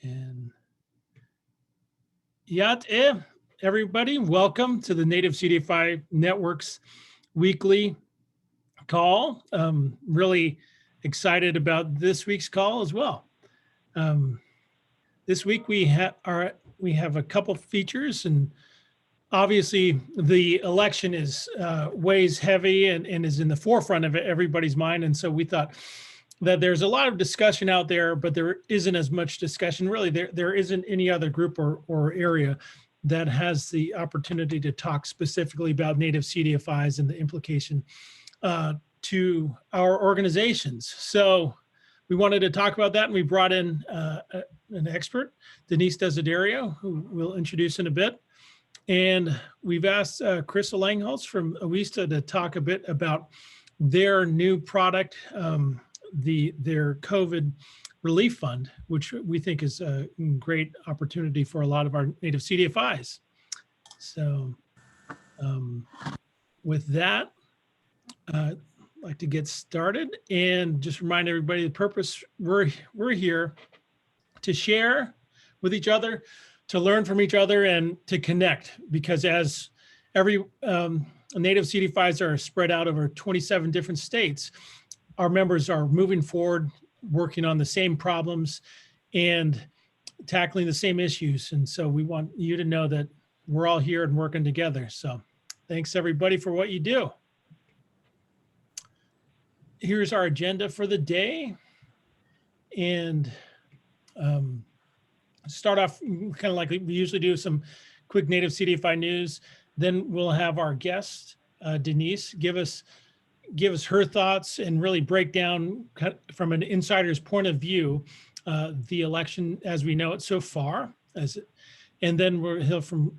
And everybody, welcome to the Native CDFI Network's weekly call. Really excited about this week's call as well. This week we have a couple features, and obviously the election is weighs heavy and is in the forefront of everybody's mind, and so we thought that there's a lot of discussion out there, but there isn't as much discussion. Really, there isn't any other group or area that has the opportunity to talk specifically about Native CDFIs and the implication to our organizations. So we wanted to talk about that, and we brought in an expert, Denise Desiderio, who we'll introduce in a bit. And we've asked Crystal Langholz from OESTA to talk a bit about their new product, their COVID relief fund, which we think is a great opportunity for a lot of our Native CDFIs. So with that, I'd like to get started and just remind everybody the purpose. We're here to share with each other, to learn from each other, and to connect, because as every Native CDFIs are spread out over 27 different states, our members are moving forward, working on the same problems and tackling the same issues. And so we want you to know that we're all here and working together. So thanks everybody for what you do. Here's our agenda for the day. And start off kind of like we usually do, some quick Native CDFI news. Then we'll have our guest, Denise, give us her thoughts and really break down from an insider's point of view the election as we know it so far. And then we'll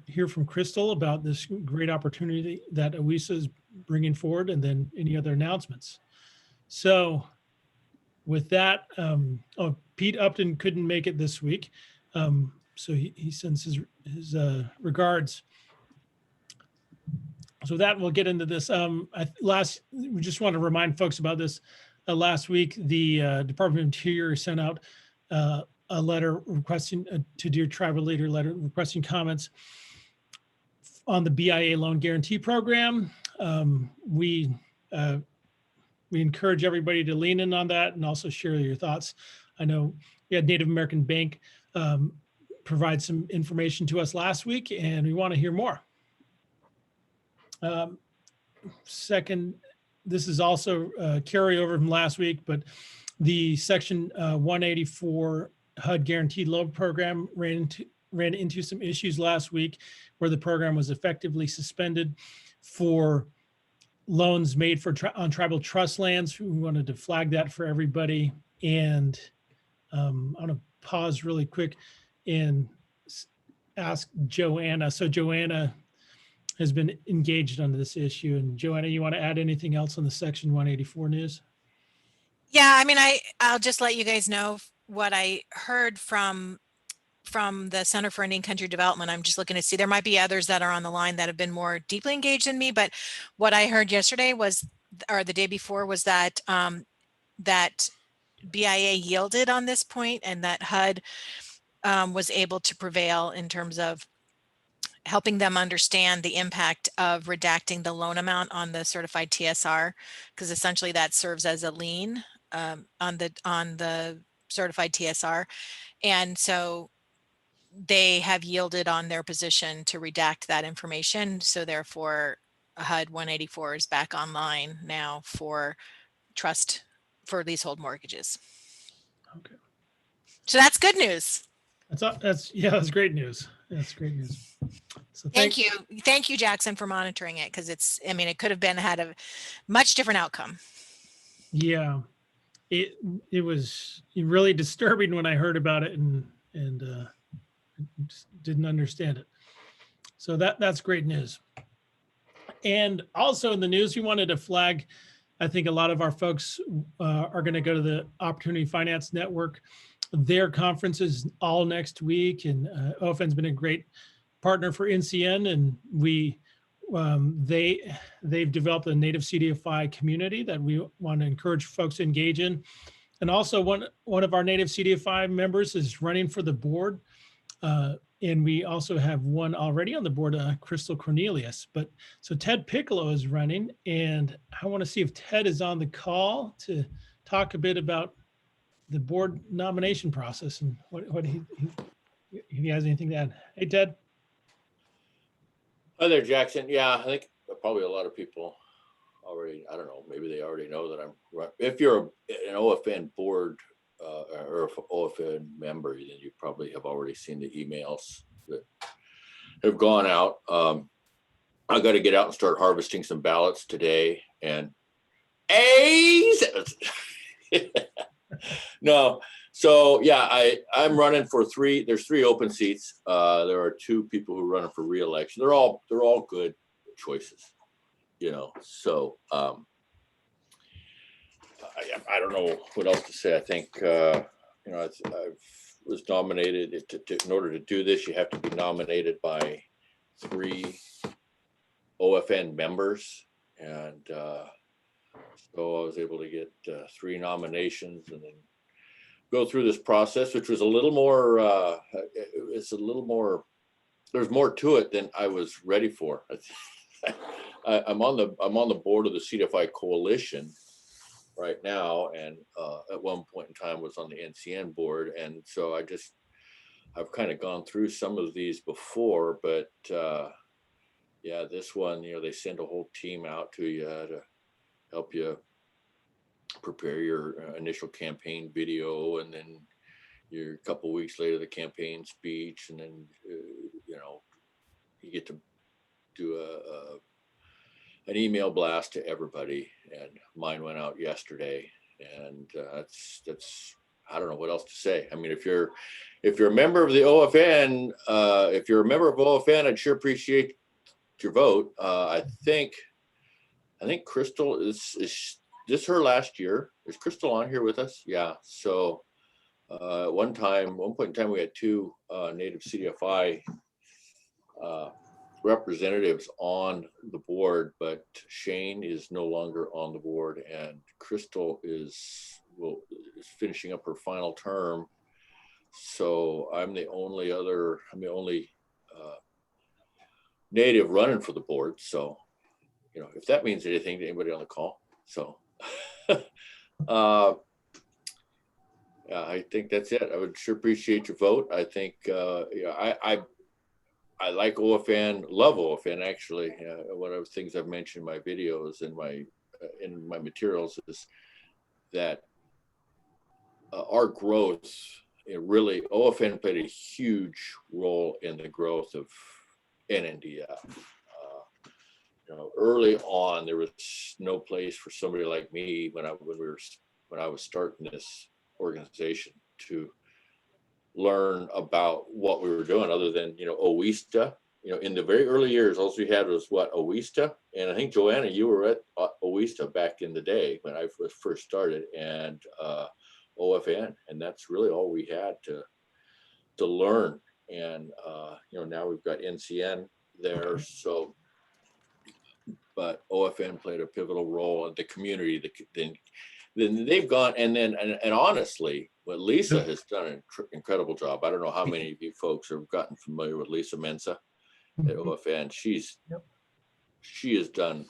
hear from Crystal about this great opportunity that OESTA is bringing forward, and then any other announcements. So with that, Pete Upton couldn't make it this week, so he sends his regards. So that we'll get into this. We just want to remind folks about this. Last week, the Department of Interior sent out a letter requesting to Dear Tribal Leader letter requesting comments on the BIA loan guarantee program. We encourage everybody to lean in on that and also share your thoughts. I know we had Native American Bank provide some information to us last week, and we want to hear more. Second, this is also a carryover from last week, but the Section 184 HUD Guaranteed Loan Program ran into some issues last week, where the program was effectively suspended for loans made on tribal trust lands. We wanted to flag that for everybody. And I want to pause really quick and ask Joanna. So Joanna has been engaged on this issue. And Joanna, you want to add anything else on the Section 184 news? Yeah, I mean, I'll just let you guys know what I heard from the Center for Indian Country Development. I'm just looking to see, there might be others that are on the line that have been more deeply engaged than me, but what I heard yesterday was, or the day before, was that that BIA yielded on this point, and that HUD was able to prevail in terms of helping them understand the impact of redacting the loan amount on the certified TSR, because essentially that serves as a lien on the certified TSR. And so they have yielded on their position to redact that information. So therefore HUD 184 is back online now for trust for leasehold mortgages. Okay. So that's good news. That's great news. That's great news. So thank you, Jackson, for monitoring it, because it could have had a much different outcome. Yeah, it was really disturbing when I heard about it, and just didn't understand it. So that's great news. And also in the news, we wanted to flag, I think a lot of our folks are going to go to the Opportunity Finance Network. Their conference is all next week, and OFN's been a great partner for NCN, and they've developed a Native CDFI community that we want to encourage folks to engage in. And also one of our native CDFI members is running for the board. And we also have one already on the board, Crystal Cornelius. But so Ted Piccolo is running, and I want to see if Ted is on the call to talk a bit about the board nomination process and what if he has anything to add. Hey, Ted. Hi there, Jackson. Yeah, I think probably a lot of people already, I don't know, maybe they already know that I'm, if you're an OFN board or OFN member, then you probably have already seen the emails that have gone out. I got to get out and start harvesting some ballots today. And A's. No. So yeah, I'm running for there's 3 open seats. There are 2 people who are running for re-election. They're all good choices, so I don't know what else to say. I think I was nominated in order to do this, you have to be nominated by 3 OFN members, and so I was able to get 3 nominations and then go through this process, which was a little more there's more to it than I was ready for. I'm on the board of the CDFI coalition right now, and at one point in time was on the NCN board, and so I've kind of gone through some of these before, but yeah, this one, they send a whole team out to you to help you prepare your initial campaign video, and then a couple of weeks later the campaign speech, and then you get to do an email blast to everybody, and mine went out yesterday, and that's I don't know what else to say. I mean, if you're a member of the OFN, I'd sure appreciate your vote. I think Crystal is this her last year? Is Crystal on here with us? Yeah. So one point in time, we had 2 native CDFI representatives on the board, but Shane is no longer on the board, and Crystal is finishing up her final term. So I'm the only native running for the board. So, if that means anything to anybody on the call. So yeah, I think that's it. I would sure appreciate your vote. I think I like OFN, love OFN actually. One of the things I've mentioned in my videos and in my materials is that our growth, OFN played a huge role in the growth of NNDF. Early on, there was no place for somebody like me when I was starting this organization to learn about what we were doing, other than OESTA. In the very early years, all we had was OESTA, and I think Joanna, you were at OESTA back in the day when I first started, and OFN, and that's really all we had to learn. And now we've got NCN there, so. But OFN played a pivotal role in the community. Then they've gone, and honestly, what Lisa has done an incredible job. I don't know how many of you folks have gotten familiar with Lisa Mensa at OFN. She has done,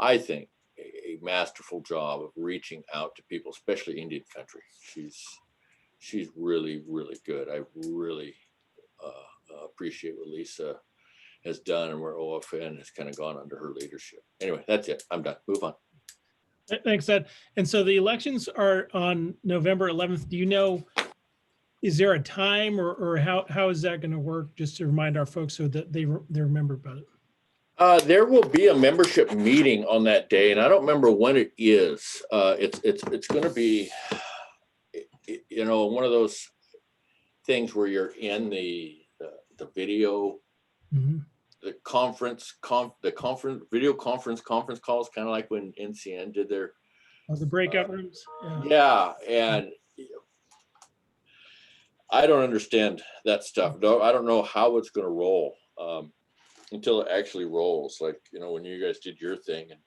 I think, a masterful job of reaching out to people, especially Indian country. She's really, really good. I really appreciate what Lisa has done, and where OFN has kind of gone under her leadership. Anyway, that's it. I'm done. Move on. Thanks, Ed. And so the elections are on November 11th. Do you know, is there a time or how is that going to work? Just to remind our folks so that they remember about it. There will be a membership meeting on that day, and I don't remember when it is. It's going to be, one of those things where you're in the video. Mm-hmm. The video conference calls, kind of like when NCN did their the breakout rooms. Yeah, and I don't understand that stuff. No, I don't know how it's going to roll until it actually rolls. Like when you guys did your thing and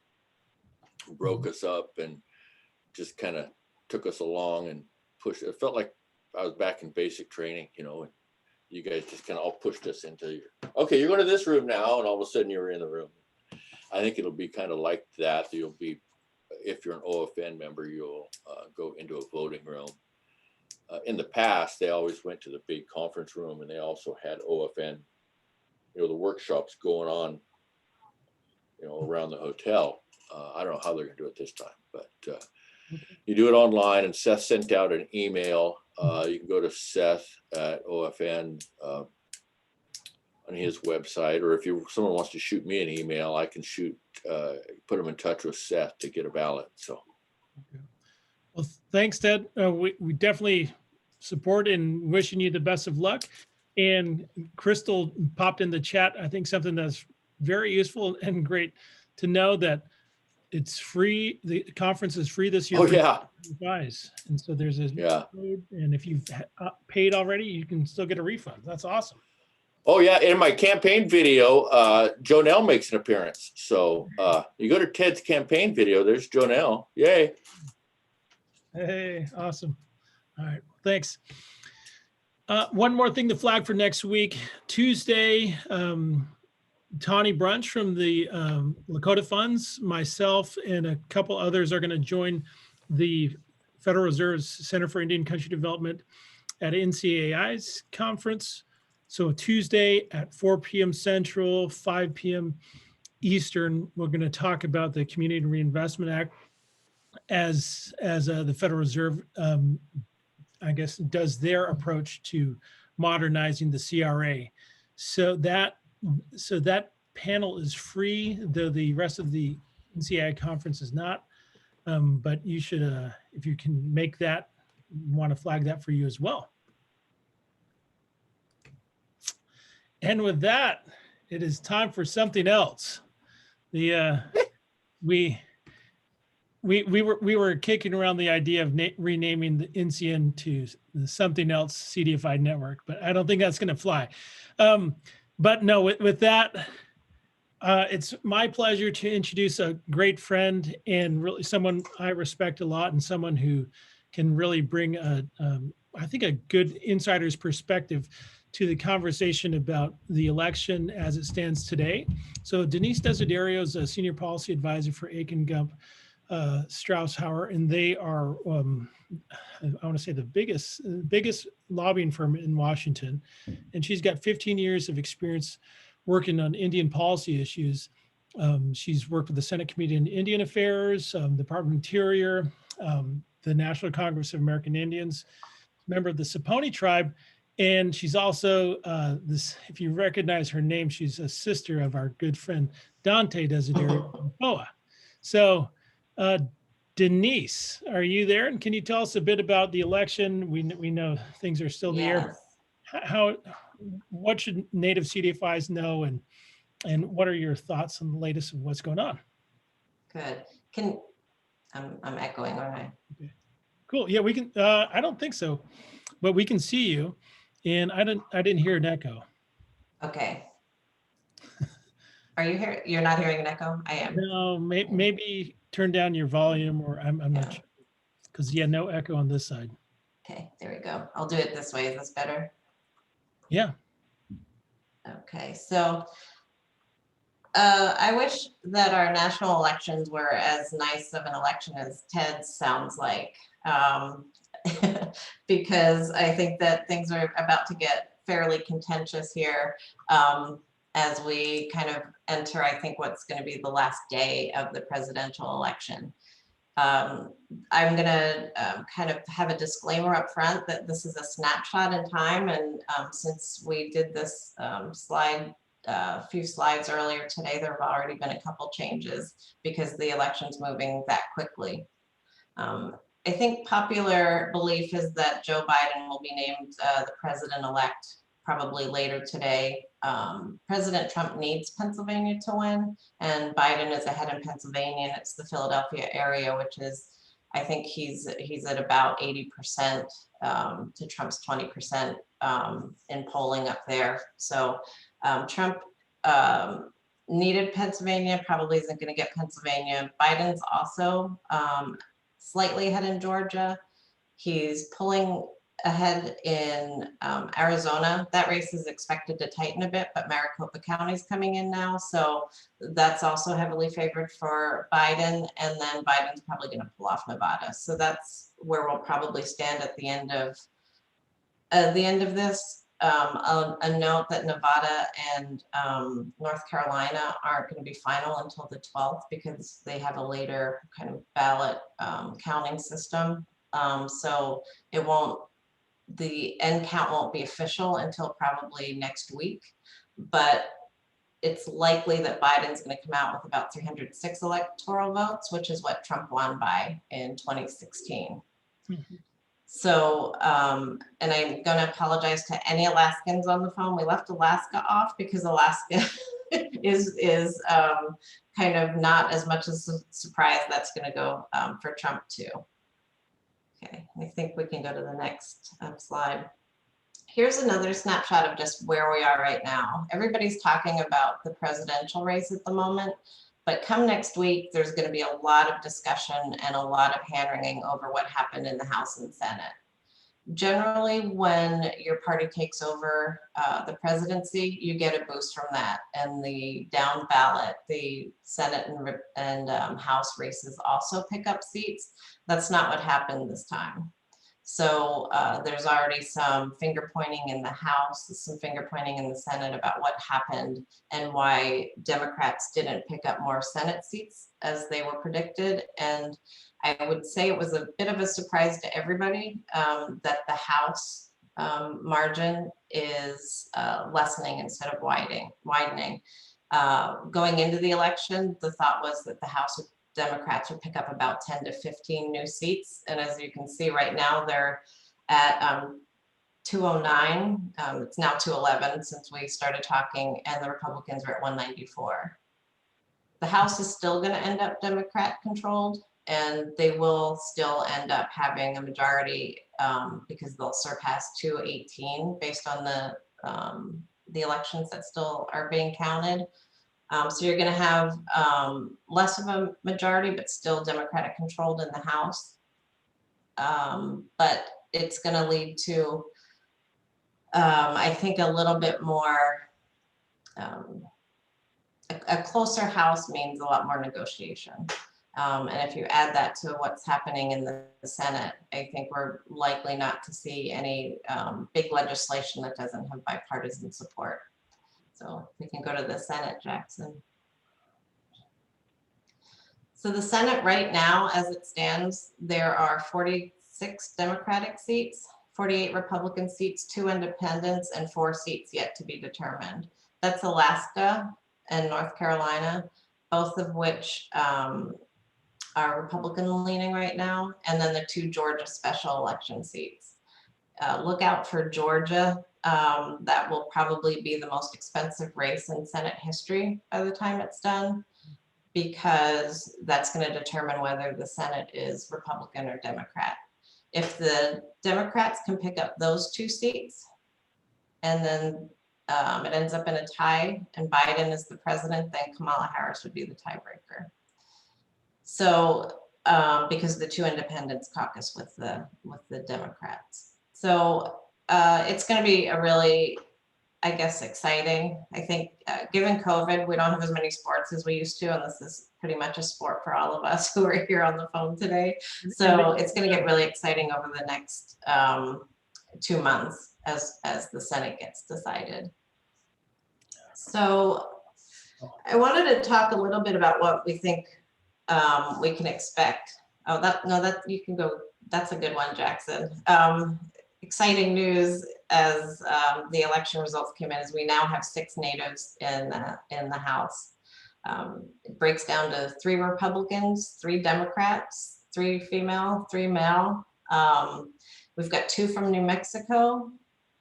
broke us up and just kind of took us along and pushed. It felt like I was back in basic training, you know, and you guys just kind of all pushed us into okay, you're going to this room now, and all of a sudden you're in the room. I think it'll be kind of like that. You'll be, if you're an OFN member, you'll go into a voting room. In the past, they always went to the big conference room, and they also had OFN, you know, the workshops going on, you know, around the hotel. I don't know how they're going to do it this time, but you do it online, and Seth sent out an email. You can go to Seth at OFN on his website, or if someone wants to shoot me an email, I can put them in touch with Seth to get a ballot. So, okay. Well, thanks, Ted. We definitely support and wishing you the best of luck. And Crystal popped in the chat, I think something that's very useful and great to know, that it's free. The conference is free this year. oh yeah, guys. And so there's a yeah. code, and if you've paid already, you can still get a refund. That's awesome. Oh yeah, in my campaign video, Jonelle makes an appearance. So you go to Ted's campaign video, there's Jonelle. Yay. Hey, awesome. All right, thanks. One more thing to flag for next week. Tuesday, Tawny Brunch from the Lakota Funds, myself, and a couple others are going to join the Federal Reserve's Center for Indian Country Development at NCAI's conference. So Tuesday at 4 p.m. Central, 5 p.m. Eastern, we're going to talk about the Community Reinvestment Act as the Federal Reserve, I guess, does their approach to modernizing the CRA. So that panel is free, though the rest of the NCAI conference is not. But you should, if you can make that, want to flag that for you as well. And with that, it is time for something else. The we were kicking around the idea of renaming the NCN to the something else CDFI network, but I don't think that's going to fly. But no, with that, it's my pleasure to introduce a great friend and really someone I respect a lot, and someone who can really bring I think a good insider's perspective to the conversation about the election as it stands today. So Denise Desiderio is a senior policy advisor for Aiken Gump Strauss-Hauer, and they are, I want to say, the biggest lobbying firm in Washington. And she's got 15 years of experience working on Indian policy issues. She's worked with the Senate Committee on Indian Affairs, Department of Interior, the National Congress of American Indians, member of the Sappony tribe. And she's also, if you recognize her name, she's a sister of our good friend, Dante Desiderio from POA. So Denise, are you there? And can you tell us a bit about the election? We know things are still in the air. What should Native CDFIs know, and what are your thoughts on the latest of what's going on? Good. I'm echoing, all right. Okay. Cool. Yeah, we can. I don't think so, but we can see you, and I didn't hear an echo. Okay. Are you here? You're not hearing an echo? I am. No, maybe turn down your volume, or I'm not sure, because no echo on this side. Okay, there we go. I'll do it this way. Is this better? Yeah. Okay, so I wish that our national elections were as nice of an election as Ted's sounds like, because I think that things are about to get fairly contentious here as we kind of enter, I think, what's going to be the last day of the presidential election. I'm going to kind of have a disclaimer up front that this is a snapshot in time, and since we did this few slides earlier today, there have already been a couple changes because the election's moving that quickly. I think popular belief is that Joe Biden will be named the president-elect probably later today. President Trump needs Pennsylvania to win, and Biden is ahead in Pennsylvania, and it's the Philadelphia area, which is, I think he's at about 80% to Trump's 20% in polling up there. So Trump needed Pennsylvania, probably isn't going to get Pennsylvania. Biden's also slightly ahead in Georgia. He's pulling ahead in Arizona. That race is expected to tighten a bit, but Maricopa County is coming in now. So that's also heavily favored for Biden. And then Biden's probably going to pull off Nevada. So that's where we'll probably stand at the end of this. A note that Nevada and North Carolina aren't going to be final until the 12th because they have a later kind of ballot counting system. So it won't, the end count won't be official until probably next week, but it's likely that Biden's going to come out with about 306 electoral votes, which is what Trump won by in 2016. Mhm. So, and I'm going to apologize to any Alaskans on the phone. We left Alaska off because Alaska is kind of not as much as a surprise. That's going to go for Trump too. Okay, I think we can go to the next slide. Here's another snapshot of just where we are right now. Everybody's talking about the presidential race at the moment, but come next week, there's going to be a lot of discussion and a lot of hand-wringing over what happened in the House and Senate. Generally, when your party takes over the presidency, you get a boost from that. And the down ballot, the Senate and House races also pick up seats. That's not what happened this time. So there's already some finger pointing in the House, some finger pointing in the Senate about what happened and why Democrats didn't pick up more Senate seats as they were predicted. And I would say it was a bit of a surprise to everybody that the House margin is lessening instead of widening. Going into the election, the thought was that the House Democrats would pick up about 10 to 15 new seats. And as you can see right now, they're at 209. It's now 211 since we started talking, and the Republicans are at 194. The House is still going to end up Democrat controlled, and they will still end up having a majority because they'll surpass 218 based on the elections that still are being counted. So you're going to have less of a majority, but still Democratic controlled in the House. But it's going to lead to, I think, a little bit more, a closer House means a lot more negotiation. And if you add that to what's happening in the Senate, I think we're likely not to see any big legislation that doesn't have bipartisan support. So we can go to the Senate, Jackson. So the Senate right now, as it stands, there are 46 Democratic seats, 48 Republican seats, 2 independents, and 4 seats yet to be determined. That's Alaska and North Carolina, both of which are Republican leaning right now, and then the 2 Georgia special election seats. Look out for Georgia. That will probably be the most expensive race in Senate history by the time it's done, because that's going to determine whether the Senate is Republican or Democrat. If the Democrats can pick up those 2 seats, and then it ends up in a tie and Biden is the president, then Kamala Harris would be the tiebreaker. So because the 2 independents caucus with the Democrats. So it's going to be a really, I guess, exciting. I think given COVID, we don't have as many sports as we used to, and this is pretty much a sport for all of us who are here on the phone today. So it's going to get really exciting over the next 2 months as the Senate gets decided. So I wanted to talk a little bit about what we think we can expect. Oh, that you can go. That's a good one, Jackson. Exciting news as the election results came in is we now have 6 natives in the House. It breaks down to 3 Republicans, 3 Democrats, 3 female, 3 male. We've got 2 from New Mexico,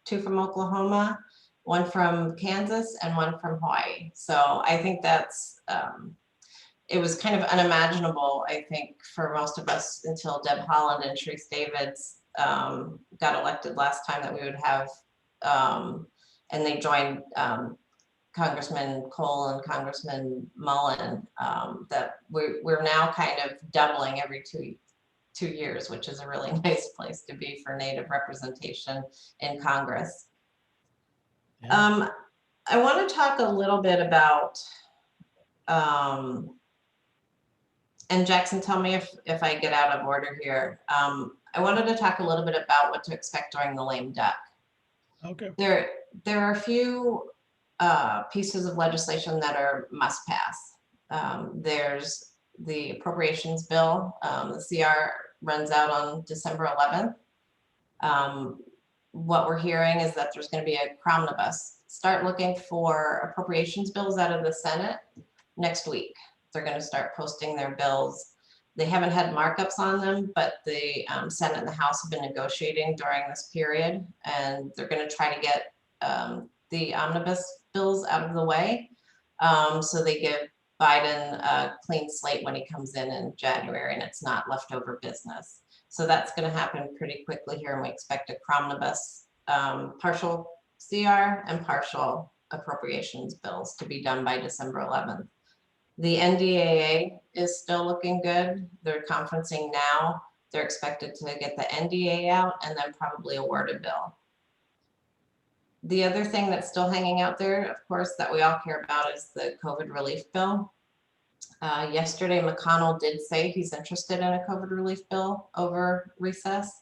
2 from Oklahoma, 1 from Kansas, and 1 from Hawaii. So I think that's it was kind of unimaginable, I think, for most of us until Deb Haaland and Sharice Davids got elected last time that we would have, and they joined Congressman Cole and Congressman Mullen, that we're now kind of doubling every 2 years, which is a really nice place to be for Native representation in Congress. Yeah. I want to talk a little bit about, and Jackson, tell me if I get out of order here. I wanted to talk a little bit about what to expect during the lame duck. Okay. There are a few pieces of legislation that are must pass. There's the appropriations bill. The CR runs out on December 11th. What we're hearing is that there's going to be a cromnibus. Start looking for appropriations bills out of the Senate next week. They're going to start posting their bills. They haven't had markups on them, but the Senate and the House have been negotiating during this period, and they're going to try to get the omnibus bills out of the way, so they give Biden a clean slate when he comes in January, and it's not leftover business. So that's going to happen pretty quickly here, and we expect a cromnibus, partial CR and partial appropriations bills to be done by December 11th. The NDAA is still looking good. They're conferencing now. They're expected to get the NDA out and then probably award a bill. The other thing that's still hanging out there, of course, that we all care about is the COVID relief bill. Yesterday, McConnell did say he's interested in a COVID relief bill over recess.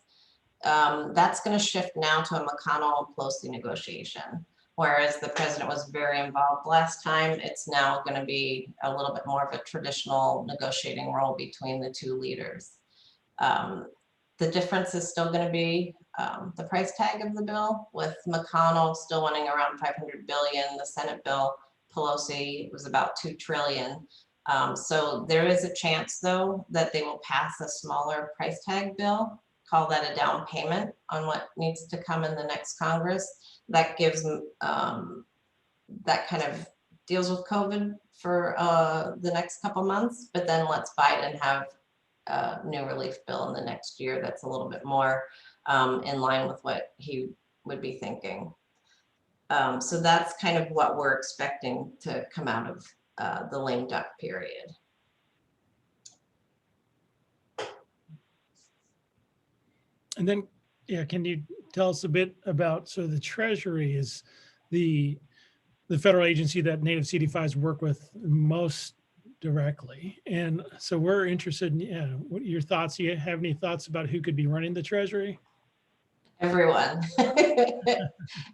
That's going to shift now to a McConnell-Pelosi negotiation. Whereas the president was very involved last time, it's now going to be a little bit more of a traditional negotiating role between the two leaders. The difference is still going to be the price tag of the bill, with McConnell still wanting around $500 billion. The Senate bill, Pelosi, was about $2 trillion. So there is a chance, though, that they will pass a smaller price tag bill, call that a down payment on what needs to come in the next Congress. That gives that kind of deals with COVID for the next couple months, but then lets Biden have a new relief bill in the next year that's a little bit more in line with what he would be thinking. So that's kind of what we're expecting to come out of the lame duck period. And then, yeah, can you tell us a bit about, so the Treasury is the federal agency that Native CD5s work with most directly. And so we're interested in, what your thoughts. Do you have any thoughts about who could be running the Treasury? Everyone.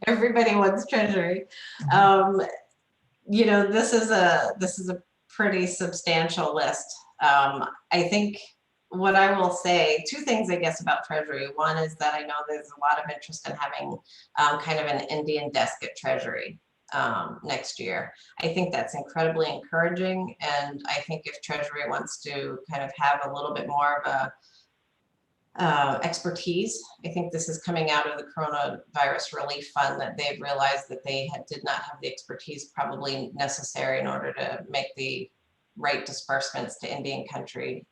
Everybody wants Treasury. You know, this is a pretty substantial list. I think what I will say, two things, I guess, about Treasury. One is that I know there's a lot of interest in having kind of an Indian desk at Treasury next year. I think that's incredibly encouraging. And I think if Treasury wants to kind of have a little bit more of a expertise, I think this is coming out of the coronavirus relief fund, that they've realized that they did not have the expertise probably necessary in order to make the right disbursements to Indian country.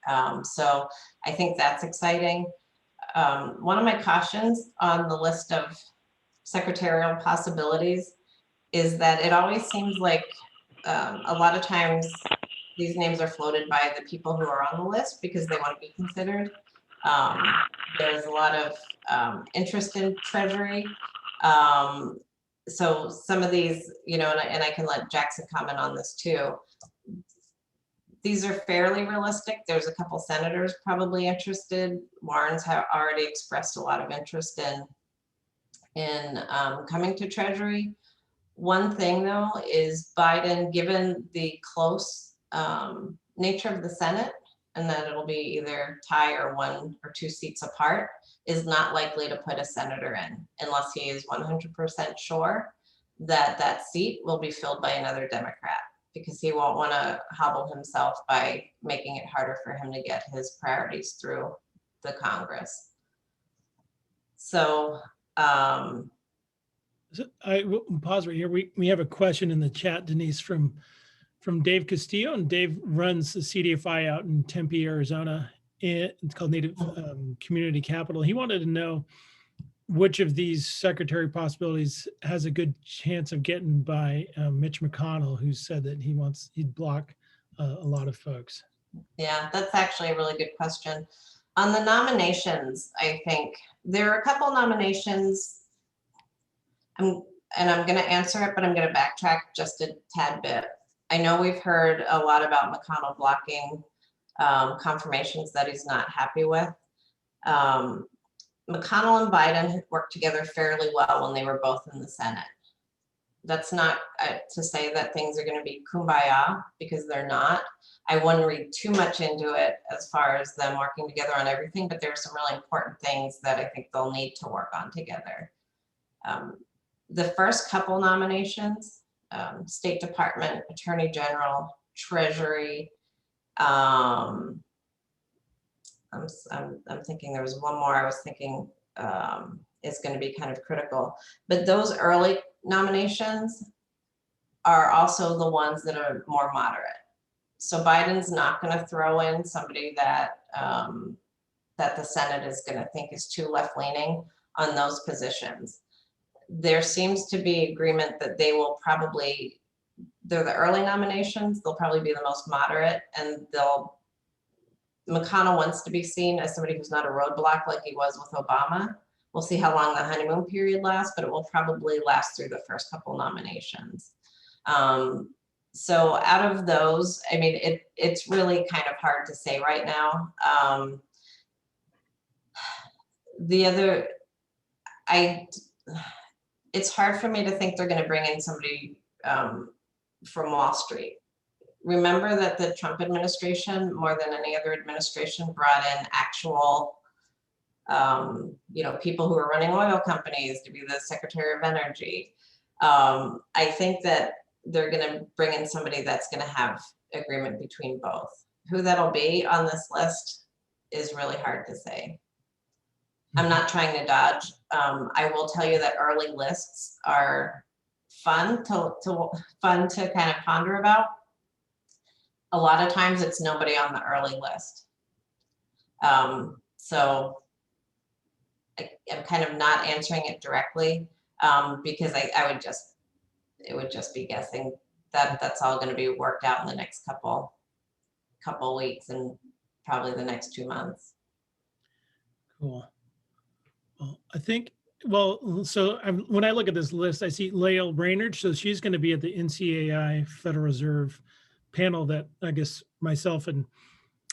So I think that's exciting. One of my cautions on the list of secretarial possibilities is that it always seems like a lot of times these names are floated by the people who are on the list because they want to be considered. There's a lot of interest in Treasury. So some of these, you know, and I can let Jackson comment on this too. These are fairly realistic. There's a couple senators probably interested. Warren's have already expressed a lot of interest in coming to Treasury. One thing, though, is Biden, given the close nature of the Senate, and that it'll be either tie or 1 or 2 seats apart, is not likely to put a senator in unless he is 100% sure that that seat will be filled by another Democrat, because he won't want to hobble himself by making it harder for him to get his priorities through the Congress. So I will pause right here. We have a question in the chat, Denise, from Dave Castillo, and Dave runs the CDFI out in Tempe, Arizona. It's called Native Community Capital. He wanted to know which of these secretary possibilities has a good chance of getting by Mitch McConnell, who said that he'd block a lot of folks. Yeah, that's actually a really good question. On the nominations, I think there are a couple nominations. I'm going to answer it, but I'm going to backtrack just a tad bit. I know we've heard a lot about McConnell blocking confirmations that he's not happy with. McConnell and Biden worked together fairly well when they were both in the Senate. That's not to say that things are going to be kumbaya, because they're not. I wouldn't read too much into it as far as them working together on everything, but there are some really important things that I think they'll need to work on together. The first couple nominations, State Department, Attorney General, Treasury. I'm thinking there was one more I was thinking is going to be kind of critical, but those early nominations are also the ones that are more moderate. So Biden's not going to throw in somebody that that the Senate is going to think is too left-leaning on those positions. There seems to be agreement that they will probably, they're the early nominations, they'll probably be the most moderate, and McConnell wants to be seen as somebody who's not a roadblock like he was with Obama. We'll see how long the honeymoon period lasts, but it will probably last through the first couple nominations. So out of those, I mean, it's really kind of hard to say right now. It's hard for me to think they're going to bring in somebody from Wall Street. Remember that the Trump administration, more than any other administration, brought in actual, people who are running oil companies to be the Secretary of Energy. I think that they're going to bring in somebody that's going to have agreement between both. Who that'll be on this list is really hard to say. I'm not trying to dodge. I will tell you that early lists are fun to kind of ponder about. A lot of times it's nobody on the early list. So I'm kind of not answering it directly because it would just be guessing. That's all going to be worked out in the next couple weeks and probably the next 2 months. Cool. Well, I think, so when I look at this list, I see Lael Brainerd. So she's going to be at the NCAI Federal Reserve panel that I guess myself and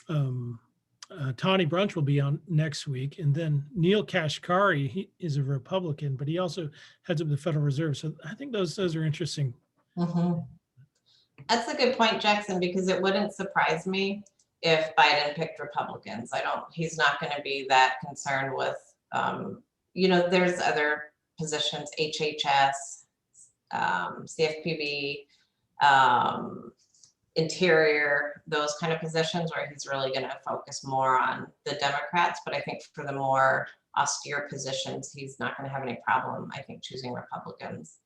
Tawny Brunch will be on next week. And then Neil Kashkari, he is a Republican, but he also heads up the Federal Reserve. So I think those are interesting. Mm-hmm. That's a good point, Jackson, because it wouldn't surprise me if Biden picked Republicans. He's not going to be that concerned with, there's other positions, HHS, CFPB, Interior, those kind of positions where he's really going to focus more on the Democrats. But I think for the more austere positions, he's not going to have any problem, I think, choosing Republicans.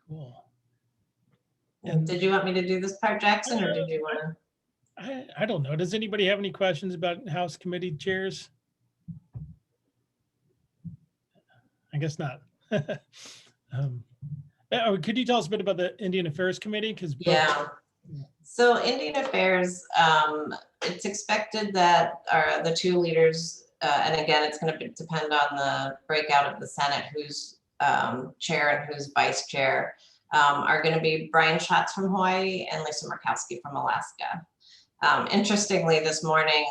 Cool. And did you want me to do this part, Jackson, or did you want to? I don't know. Does anybody have any questions about House committee chairs? I guess not. Could you tell us a bit about the Indian Affairs Committee? Yeah. So Indian Affairs, it's expected that the two leaders, and again, it's going to depend on the breakout of the Senate, who's chair and who's vice chair, are going to be Brian Schatz from Hawaii and Lisa Murkowski from Alaska. Interestingly, this morning,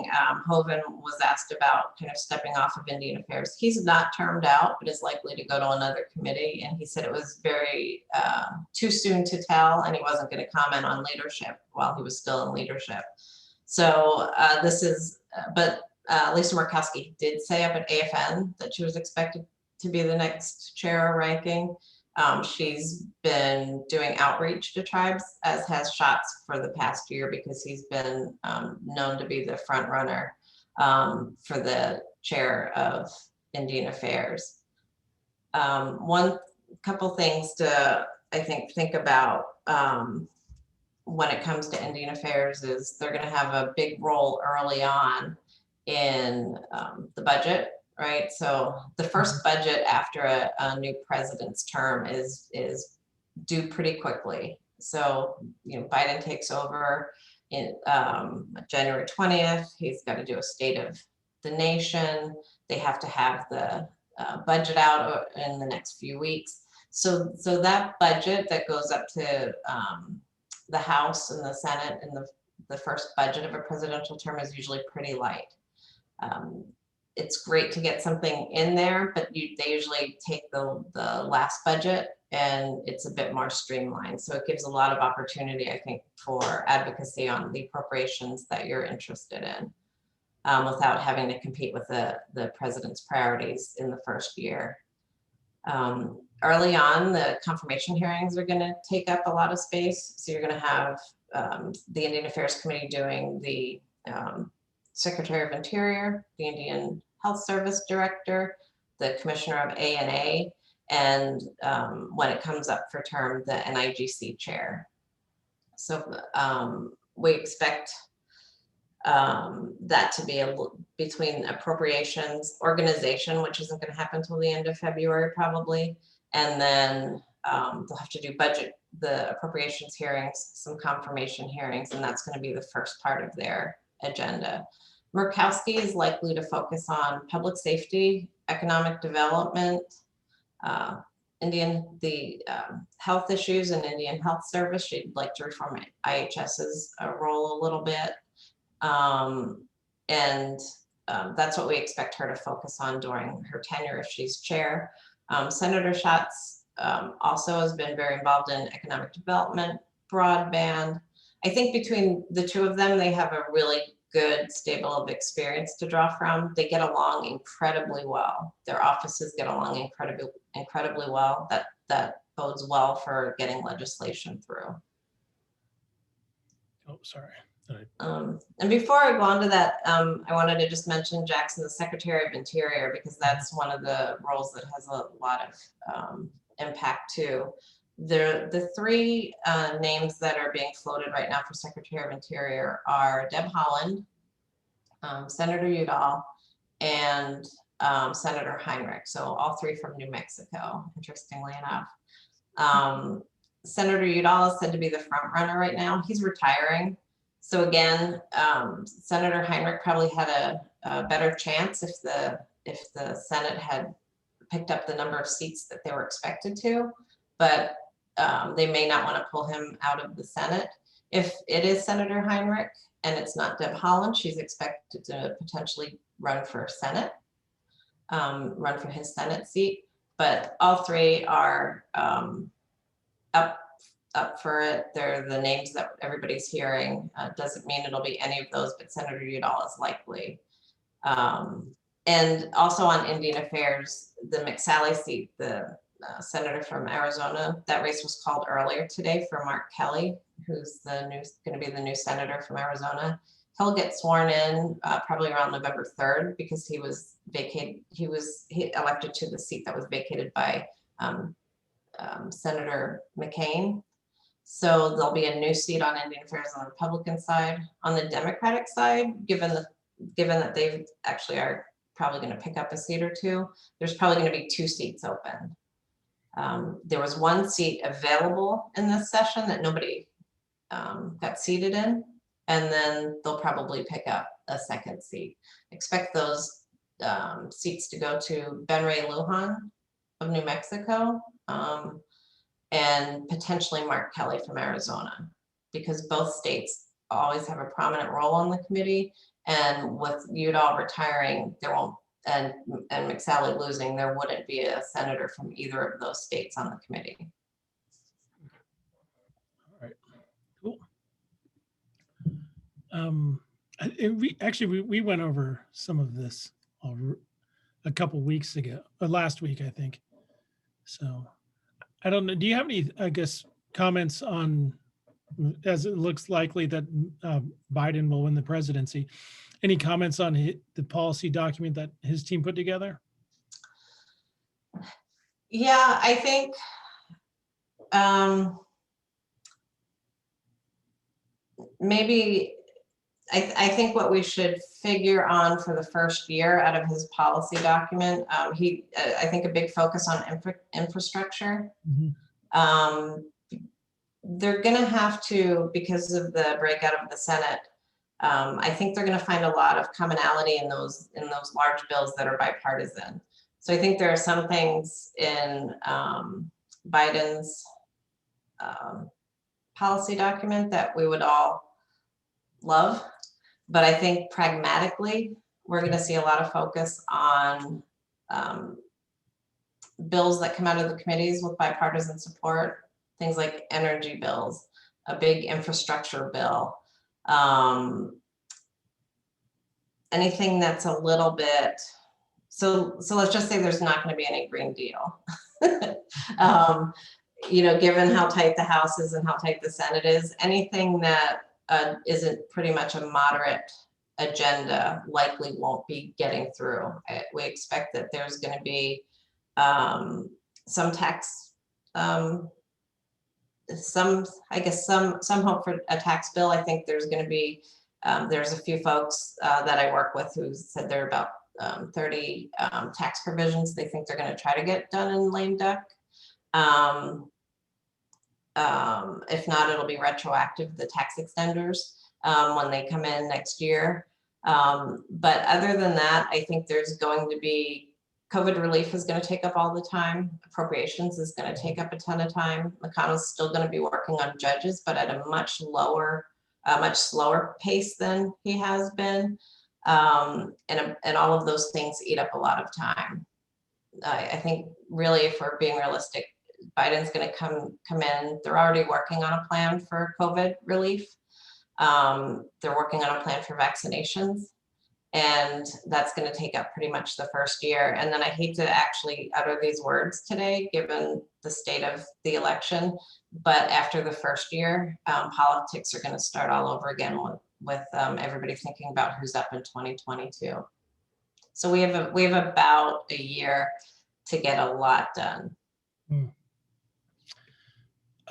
Hoeven was asked about kind of stepping off of Indian Affairs. He's not termed out, but is likely to go to another committee. And he said it was very too soon to tell, and he wasn't going to comment on leadership while he was still in leadership. So Lisa Murkowski did say up at AFN that she was expected to be the next chair ranking. She's been doing outreach to tribes, as has Schatz for the past year, because he's been known to be the front runner for the chair of Indian Affairs. Couple things to, I think about when it comes to Indian Affairs is they're going to have a big role early on in the budget. Right, so the first budget after a new president's term is due pretty quickly. So Biden takes over in January 20th. He's got to do a state of the nation. They have to have the budget out in the next few weeks. So that budget that goes up to the House and the Senate and the first budget of a presidential term is usually pretty light. It's great to get something in there, but they usually take the last budget and it's a bit more streamlined. So it gives a lot of opportunity, I think, for advocacy on the appropriations that you're interested in, without having to compete with the president's priorities in the first year. Early on, the confirmation hearings are going to take up a lot of space. So you're going to have the Indian Affairs Committee doing the Secretary of Interior, the Indian Health Service Director, the Commissioner of ANA, and when it comes up for term, the NIGC Chair. So we expect that to be between appropriations, organization, which isn't going to happen until the end of February probably, and then they'll have to do budget, the appropriations hearings, some confirmation hearings, and that's going to be the first part of their agenda. Murkowski is likely to focus on public safety, economic development, health issues and Indian Health Service. She'd like to reform IHS's role a little bit. That's what we expect her to focus on during her tenure if she's chair. Senator Schatz also has been very involved in economic development, broadband. I think between the two of them, they have a really good stable of experience to draw from. They get along incredibly well. Their offices get along incredibly well. That bodes well for getting legislation through. Oh, sorry. And before I go on to that, I wanted to just mention Jackson, the Secretary of Interior, because that's one of the roles that has a lot of impact too. The three names that are being floated right now for Secretary of Interior are Deb Haaland, Senator Udall, and Senator Heinrich. So all three from New Mexico, interestingly enough. Senator Udall is said to be the front runner right now. He's retiring. So again, Senator Heinrich probably had a better chance if the Senate had picked up the number of seats that they were expected to, but they may not want to pull him out of the Senate. If it is Senator Heinrich and it's not Deb Haaland, she's expected to potentially run for Senate, run for his Senate seat. But all three are up for it. They're the names that everybody's hearing. Doesn't mean it'll be any of those, but Senator Udall is likely. And also on Indian Affairs, the McSally seat, the senator from Arizona, that race was called earlier today for Mark Kelly, who's going to be the new senator from Arizona. He'll get sworn in probably around November 3rd because he was elected to the seat that was vacated by Senator McCain. So there'll be a new seat on Indian Affairs on the Republican side. On the Democratic side, given that they actually are probably going to pick up a seat or two, there's probably going to be 2 seats open. There was 1 seat available in this session that nobody got seated in, and then they'll probably pick up a 2nd seat. Expect those seats to go to Ben Ray Lujan of New Mexico, and potentially Mark Kelly from Arizona, because both states always have a prominent role on the committee, and with Udall retiring, there won't, and McSally losing, there wouldn't be a senator from either of those states on the committee. All right, cool. We went over some of this a couple weeks ago, or last week, I think. So I don't know. Do you have any, I guess, comments on, as it looks likely that Biden will win the presidency? Any comments on the policy document that his team put together? Yeah, I think maybe I think what we should figure on for the first year out of his policy document, I think a big focus on infrastructure. Mm-hmm. they're gonna have to, because of the breakout of the Senate, I think they're gonna find a lot of commonality in those large bills that are bipartisan. So I think there are some things in Biden's policy document that we would all love, but I think pragmatically, we're gonna see a lot of focus on bills that come out of the committees with bipartisan support, things like energy bills, a big infrastructure bill, anything that's a little bit, so let's just say there's not going to be any Green Deal. You know, given how tight the House is and how tight the Senate is, anything that isn't pretty much a moderate agenda likely won't be getting through. We expect that there's going to be some tax, some hope for a tax bill. I think there's going to be, there's a few folks that I work with who said there are about 30 tax provisions they think they're going to try to get done in lame duck. If not, it'll be retroactive, the tax extenders, when they come in next year. But other than that, I think there's going to be, COVID relief is going to take up all the time. Appropriations is going to take up a ton of time. McConnell's still going to be working on judges, but at a much slower pace than he has been. And all of those things eat up a lot of time. I think really, if we're being realistic, Biden's going to come in. They're already working on a plan for COVID relief. They're working on a plan for vaccinations. And that's going to take up pretty much the first year. And then I hate to actually utter these words today, given the state of the election, but after the first year, politics are going to start all over again with everybody thinking about who's up in 2022. So we have about a year to get a lot done.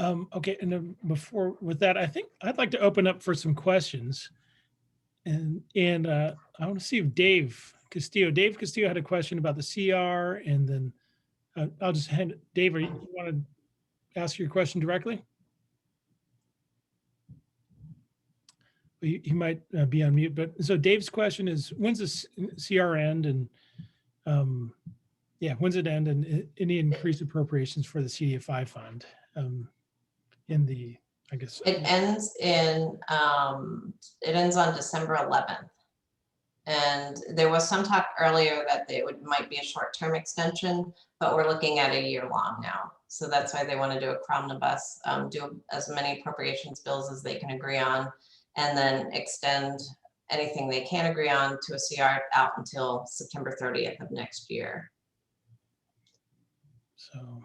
Okay, and then before with that, I think I'd like to open up for some questions. And I want to see if Dave Castillo had a question about the CR, and then I'll just hand it. Dave, you want to ask your question directly? He might be on mute, but so Dave's question is, when's the CR end? And when's it end? And any increased appropriations for the CDFI fund in the, I guess it ends on December 11th. And there was some talk earlier that might be a short-term extension, but we're looking at a year long now. So that's why they want to do a omnibus, do as many appropriations bills as they can agree on, and then extend anything they can agree on to a CR out until September 30th of next year. So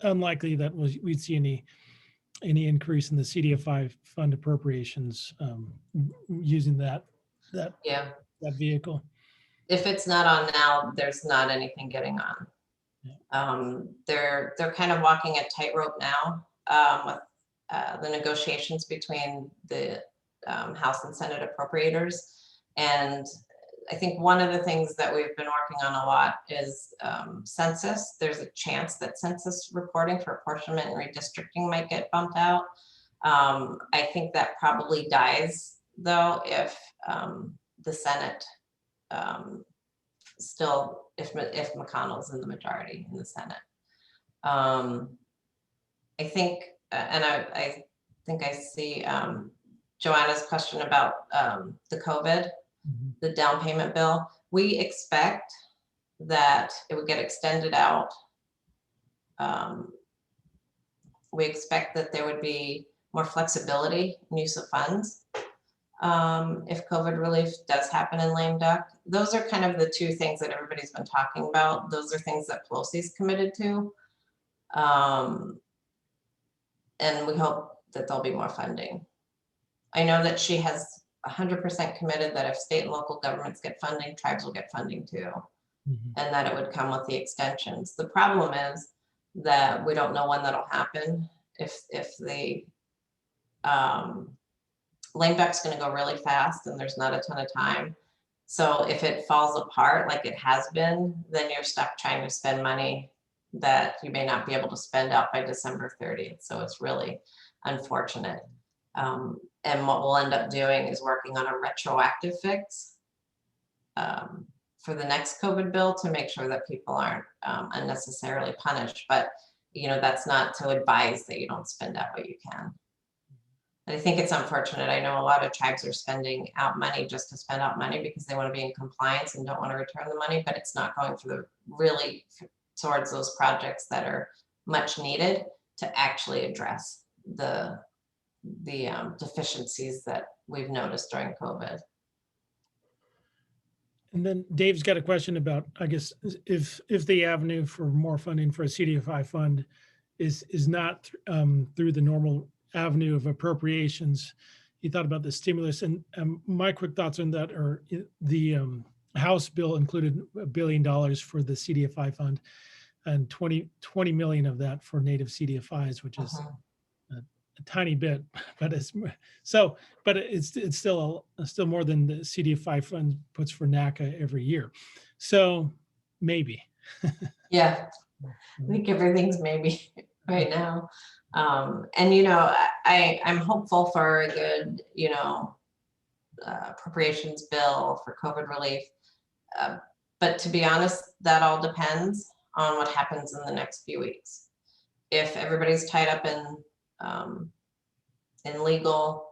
unlikely that we'd see any increase in the CDFI fund appropriations using that vehicle. If it's not on now, there's not anything getting on. They're kind of walking a tightrope now with the negotiations between the House and Senate appropriators. And I think one of the things that we've been working on a lot is census. There's a chance that census reporting for apportionment and redistricting might get bumped out. I think that probably dies though if the Senate still, if McConnell's in the majority in the Senate. I think, and I think I see Joanna's question about the COVID. The down payment bill. We expect that it would get extended out. We expect that there would be more flexibility in use of funds if COVID relief does happen in lame duck. Those are kind of the two things that everybody's been talking about. Those are things that Pelosi's committed to. And we hope that there'll be more funding. I know that she has 100% committed that if state and local governments get funding, tribes will get funding too, and that it would come with the extensions. The problem is that we don't know when that'll happen. If the lame duck's going to go really fast and there's not a ton of time. So if it falls apart like it has been, then you're stuck trying to spend money that you may not be able to spend out by December 30th. So it's really unfortunate. And what we'll end up doing is working on a retroactive fix for the next COVID bill to make sure that people aren't unnecessarily punished. But, you know, that's not to advise that you don't spend out what you can. And I think it's unfortunate. I know a lot of tribes are spending out money just to spend out money because they want to be in compliance and don't want to return the money, but it's not going for the really towards those projects that are much needed to actually address the deficiencies that we've noticed during COVID. And then Dave's got a question about, I guess, if the avenue for more funding for a CDFI fund is not through the normal avenue of appropriations, he thought about the stimulus. And my quick thoughts on that are the House bill included $1 billion for the CDFI fund and 20 million of that for native CDFIs, which is a tiny bit, but it's still more than the CDFI fund puts for NACA every year. So maybe. Yeah, I think everything's maybe right now. And, you know, I'm hopeful for a good, you know, appropriations bill for COVID relief. But to be honest, that all depends on what happens in the next few weeks. If everybody's tied up in legal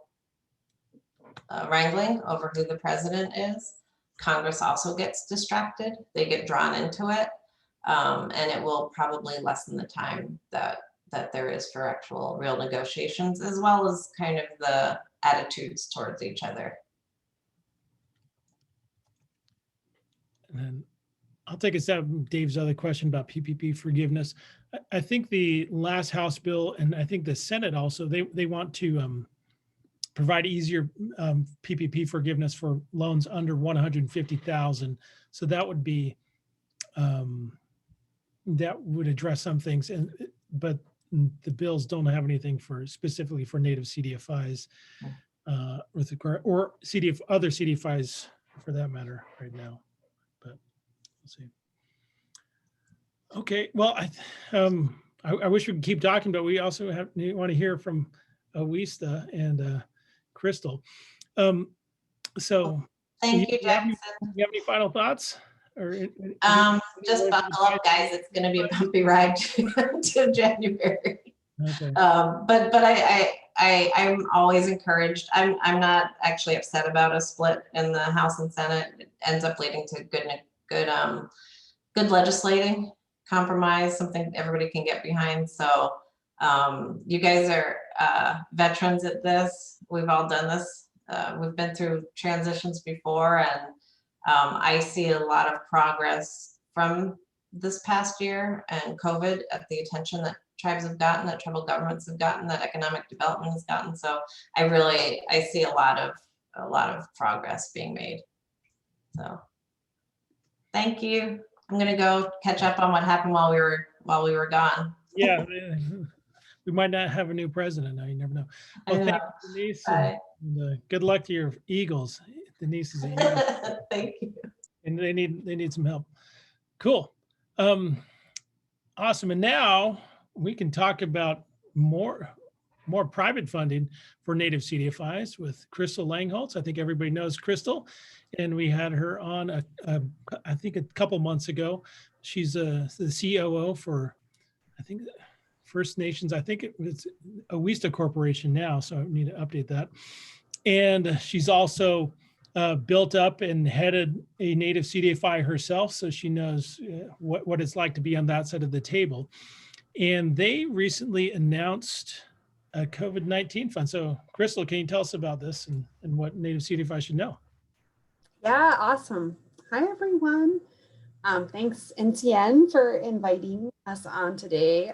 wrangling over who the president is, Congress also gets distracted. They get drawn into it, and it will probably lessen the time that there is for actual real negotiations, as well as kind of the attitudes towards each other. And then I'll take a stab at Dave's other question about PPP forgiveness. I think the last House bill, and I think the Senate also, they want to provide easier PPP forgiveness for loans under 150,000. So that would be, that would address some things, but the bills don't have anything for specifically for native CDFIs or other CDFIs for that matter right now. But we'll see. Okay, well, I wish we could keep talking, but we also want to hear from Awista and Crystal. So, Thank you, Jackson. You have any final thoughts? Or just buckle up, guys. It's going to be a bumpy ride to January. Okay. But I'm always encouraged. I'm not actually upset about a split in the House and Senate. It ends up leading to good legislating, compromise, something everybody can get behind. So you guys are veterans at this. We've all done this. We've been through transitions before, and I see a lot of progress from this past year and COVID at the attention that tribes have gotten, that tribal governments have gotten, that economic development has gotten. So I see a lot of progress being made. So thank you. I'm gonna go catch up on what happened while we were gone. Yeah, we might not have a new president now. You never know. Well, thank you, Denise, and good luck to your Eagles. Denise is an Eagle. Thank you. And they need some help. Cool. Awesome. And now we can talk about more private funding for native CDFIs with Crystal Langholtz. I think everybody knows Crystal, and we had her on I think a couple months ago. She's the COO for, I think, First Nations. I think it's Awista Corporation now, so I need to update that. And she's also built up and headed a native CDFI herself, so she knows what it's like to be on that side of the table. And they recently announced a COVID-19 fund. So Crystal, can you tell us about this and what native CDFI should know? Yeah, awesome. Hi, everyone. Thanks, NCN, for inviting us on today.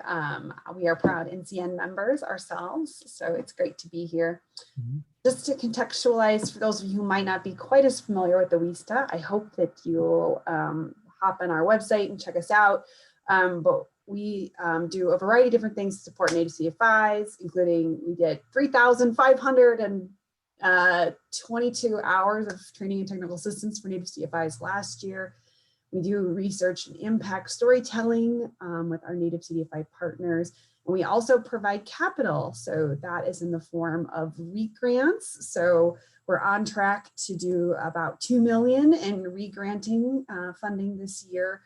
We are proud NCN members ourselves, so it's great to be here. Mm-hmm. Just to contextualize, for those of you who might not be quite as familiar with the WISTA, I hope that you'll hop on our website and check us out. But we do a variety of different things to support native CDFIs, including we did 3,522 hours of training and technical assistance for native CDFIs last year. We do research and impact storytelling with our Native CDFI partners. And we also provide capital. So that is in the form of REAP grants. So we're on track to do about $2 million in re-granting funding this year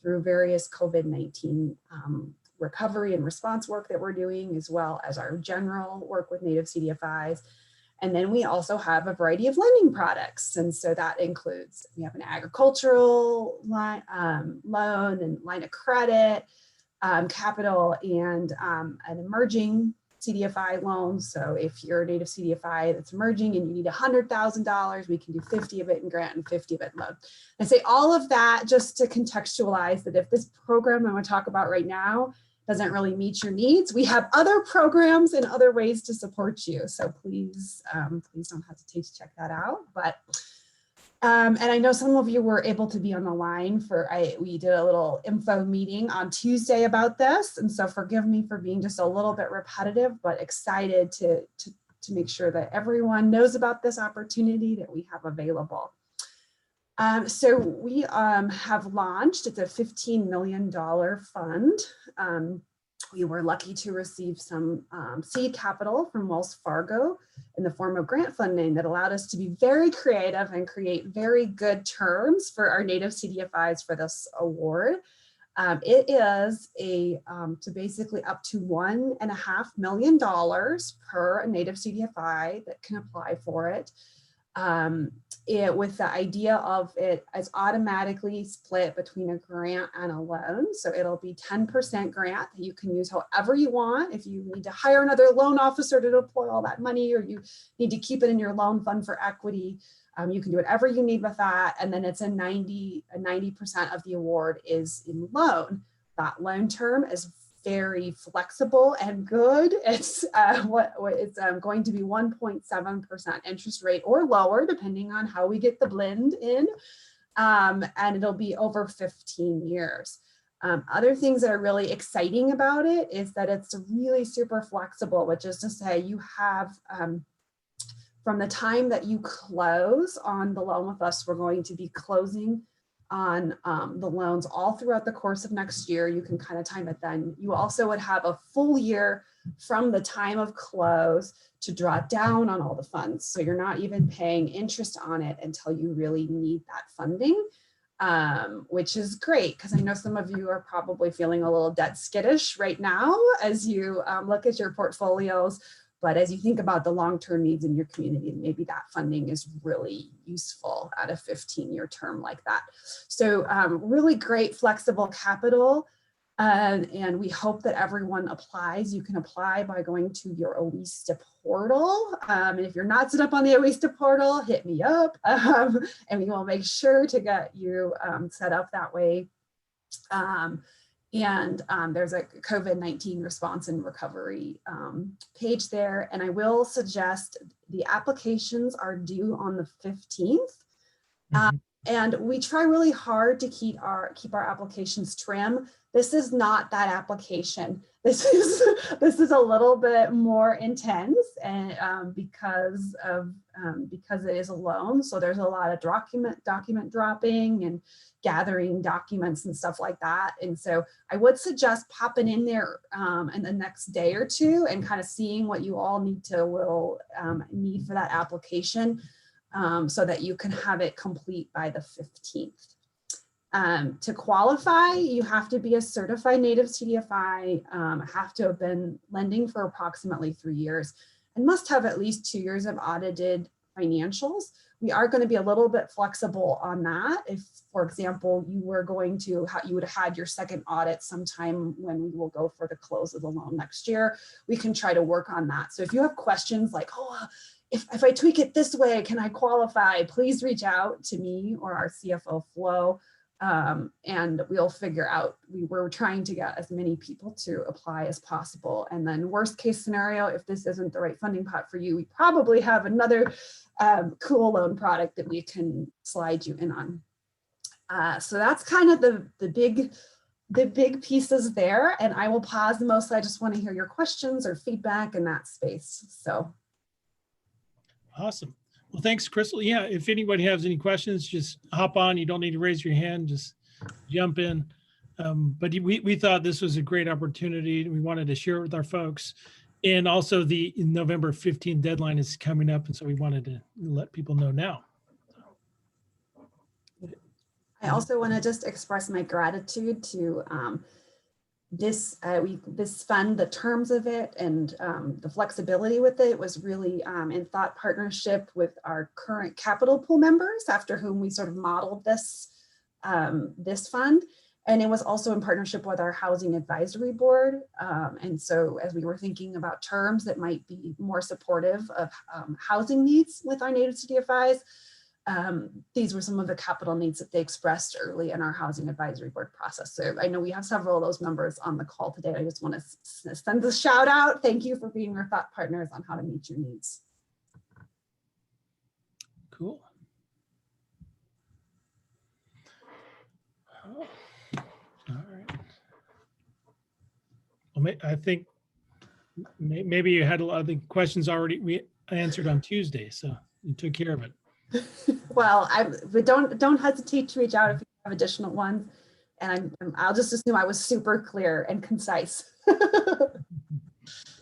through various COVID-19 recovery and response work that we're doing, as well as our general work with Native CDFIs. And then we also have a variety of lending products. And so that includes, we have an agricultural line, loan and line of credit, capital, and an emerging CDFI loan. So if you're a Native CDFI that's emerging and you need $100,000, we can do 50 of it in grant and 50 of it in loan. I say all of that just to contextualize that if this program I'm going to talk about right now doesn't really meet your needs, we have other programs and other ways to support you. So please, please don't hesitate to check that out. But and I know some of you were able to be on the line for, we did a little info meeting on Tuesday about this. And so forgive me for being just a little bit repetitive, but excited to make sure that everyone knows about this opportunity that we have available. So we have launched, it's a $15 million fund. We were lucky to receive some seed capital from Wells Fargo in the form of grant funding that allowed us to be very creative and create very good terms for our Native CDFIs for this award. It is to basically up to $1.5 million per Native CDFI that can apply for it. With the idea of it as automatically split between a grant and a loan. So it'll be 10% grant that you can use however you want. If you need to hire another loan officer to deploy all that money, or you need to keep it in your loan fund for equity, you can do whatever you need with that. And then it's 90% of the award is in loan. That loan term is very flexible and good. It's going to be 1.7% interest rate or lower, depending on how we get the blend in, and it'll be over 15 years. Other things that are really exciting about it is that it's really super flexible, which is to say you have, from the time that you close on the loan with us, we're going to be closing on the loans all throughout the course of next year. You can kind of time it then. You also would have a full year from the time of close to draw down on all the funds. So you're not even paying interest on it until you really need that funding, which is great, because I know some of you are probably feeling a little debt skittish right now as you look at your portfolios. But as you think about the long-term needs in your community, maybe that funding is really useful at a 15-year term like that. So really great flexible capital. And we hope that everyone applies. You can apply by going to your OESTA portal. And if you're not set up on the OESTA portal, hit me up and we will make sure to get you set up that way. There's a COVID-19 response and recovery page there. And I will suggest the applications are due on the 15th. And we try really hard to keep our applications trim. This is not that application. This is a little bit more intense, and because it is a loan. So there's a lot of document dropping and gathering documents and stuff like that. And so I would suggest popping in there in the next day or two and kind of seeing what you all need for that application, so that you can have it complete by the 15th. To qualify, you have to be a certified Native CDFI, have to have been lending for approximately 3 years, and must have at least 2 years of audited financials. We are going to be a little bit flexible on that. If, for example, you would have had your second audit sometime when we will go for the close of the loan next year, we can try to work on that. So if you have questions like, oh, if I tweak it this way, can I qualify? Please reach out to me or our CFO Flo, and we'll figure out. We're trying to get as many people to apply as possible. And then worst case scenario, if this isn't the right funding pot for you, we probably have another cool loan product that we can slide you in on. So that's kind of the big pieces there. And I will pause the most. I just want to hear your questions or feedback in that space. So. Awesome. Well, thanks, Crystal. Yeah, if anybody has any questions, just hop on. You don't need to raise your hand. Just jump in. But we thought this was a great opportunity. We wanted to share it with our folks. And also the November 15th deadline is coming up. And so we wanted to let people know now. I also want to just express my gratitude to this fund, the terms of it, and the flexibility with it was really in thought partnership with our current capital pool members, after whom we sort of modeled this this fund. And it was also in partnership with our housing advisory board. And so as we were thinking about terms that might be more supportive of housing needs with our native CDFIs, these were some of the capital needs that they expressed early in our housing advisory board process. So I know we have several of those members on the call today. I just want to send a shout out. Thank you for being our thought partners on how to meet your needs. Cool. Oh, all right. Well, I think maybe you had a lot of the questions already we answered on Tuesday, so you took care of it. Well, but don't hesitate to reach out if you have additional ones. And I'll just assume I was super clear and concise.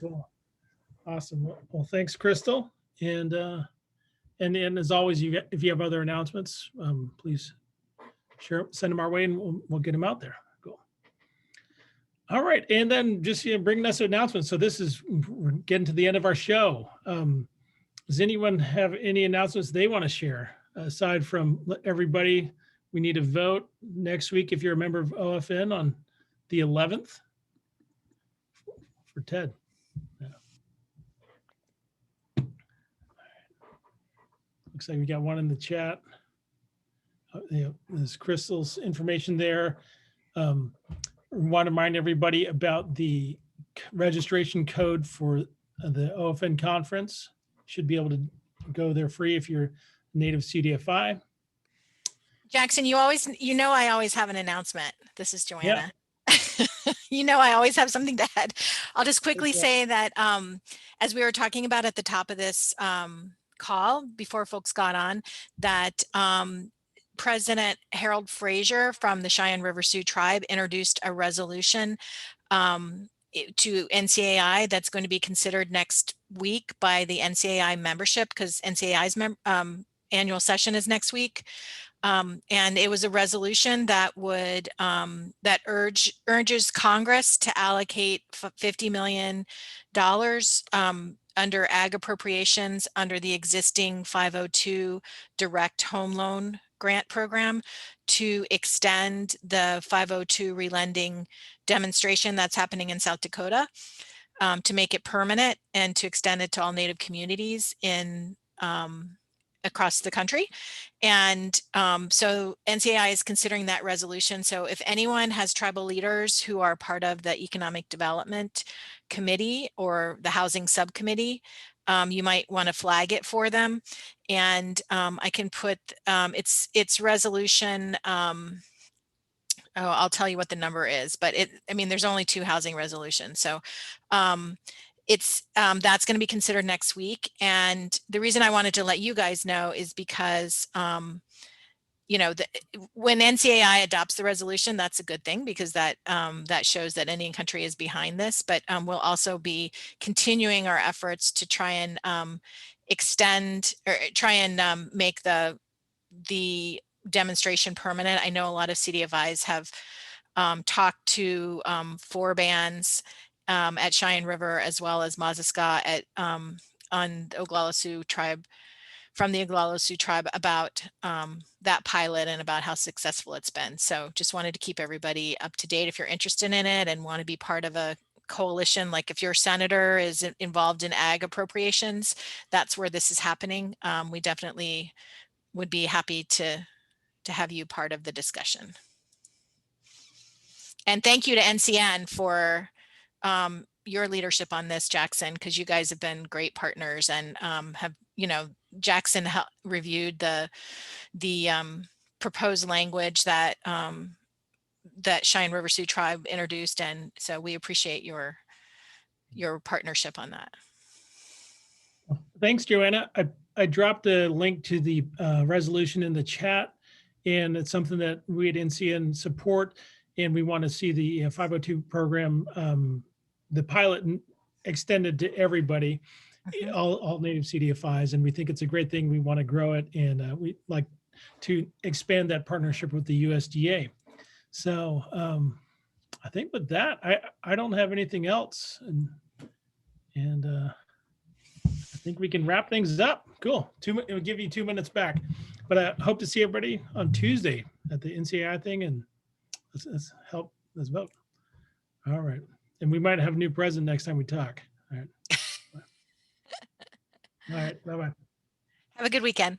Cool. Awesome. Well, thanks, Crystal. And as always, if you have other announcements, please send them our way and we'll get them out there. Cool. All right. And then just bringing us announcements. So we're getting to the end of our show. Does anyone have any announcements they want to share aside from everybody? We need to vote next week if you're a member of OFN on the 11th for Ted. Yeah. Looks like we got one in the chat. There's Crystal's information there. Want to remind everybody about the registration code for the OFN conference. Should be able to go there free if you're native CDFI. Jackson, I always have an announcement. This is Joanna. Yeah. I always have something to add. I'll just quickly say that as we were talking about at the top of this call before folks got on, that President Harold Frazier from the Cheyenne River Sioux Tribe introduced a resolution to NCAI that's going to be considered next week by the NCAI membership, because NCAI's annual session is next week. And it was a resolution that would urges Congress to allocate $50 million under ag appropriations under the existing 502 direct home loan grant program to extend the 502 relending demonstration that's happening in South Dakota, to make it permanent and to extend it to all Native communities in across the country. And so NCAI is considering that resolution. So if anyone has tribal leaders who are part of the Economic Development Committee or the Housing Subcommittee, you might want to flag it for them. And I can put it's resolution. I'll tell you what the number is, but there's only 2 housing resolutions. So that's going to be considered next week. And the reason I wanted to let you guys know is because when NCAI adopts the resolution, that's a good thing, because that shows that Indian country is behind this. But we'll also be continuing our efforts to try and extend or try and make the demonstration permanent. I know a lot of CDFIs have talked to 4 bands at Cheyenne River, as well as Mazaska on the Oglala Sioux tribe, from the Oglala Sioux tribe, about that pilot and about how successful it's been. So just wanted to keep everybody up to date if you're interested in it and want to be part of a coalition. Like if your senator is involved in ag appropriations, that's where this is happening. We definitely would be happy to have you part of the discussion. And thank you to NCN for your leadership on this, Jackson, because you guys have been great partners and have, Jackson reviewed the proposed language that that Cheyenne River Sioux Tribe introduced, and so we appreciate your partnership on that. Thanks, Joanna. I dropped a link to the resolution in the chat, And it's something that we at NCN support, and we want to see the 502 program, the pilot extended to everybody, Mhm. all native CDFIs. And we think it's a great thing. We want to grow it, and we like to expand that partnership with the USDA. So I think with that, I don't have anything else. And I think we can wrap things up. Cool. We'll give you 2 minutes back, but I hope to see everybody on Tuesday at the NCI thing, and let's vote. All right. And we might have a new president next time we talk. All right. All right. Bye-bye. Have a good weekend.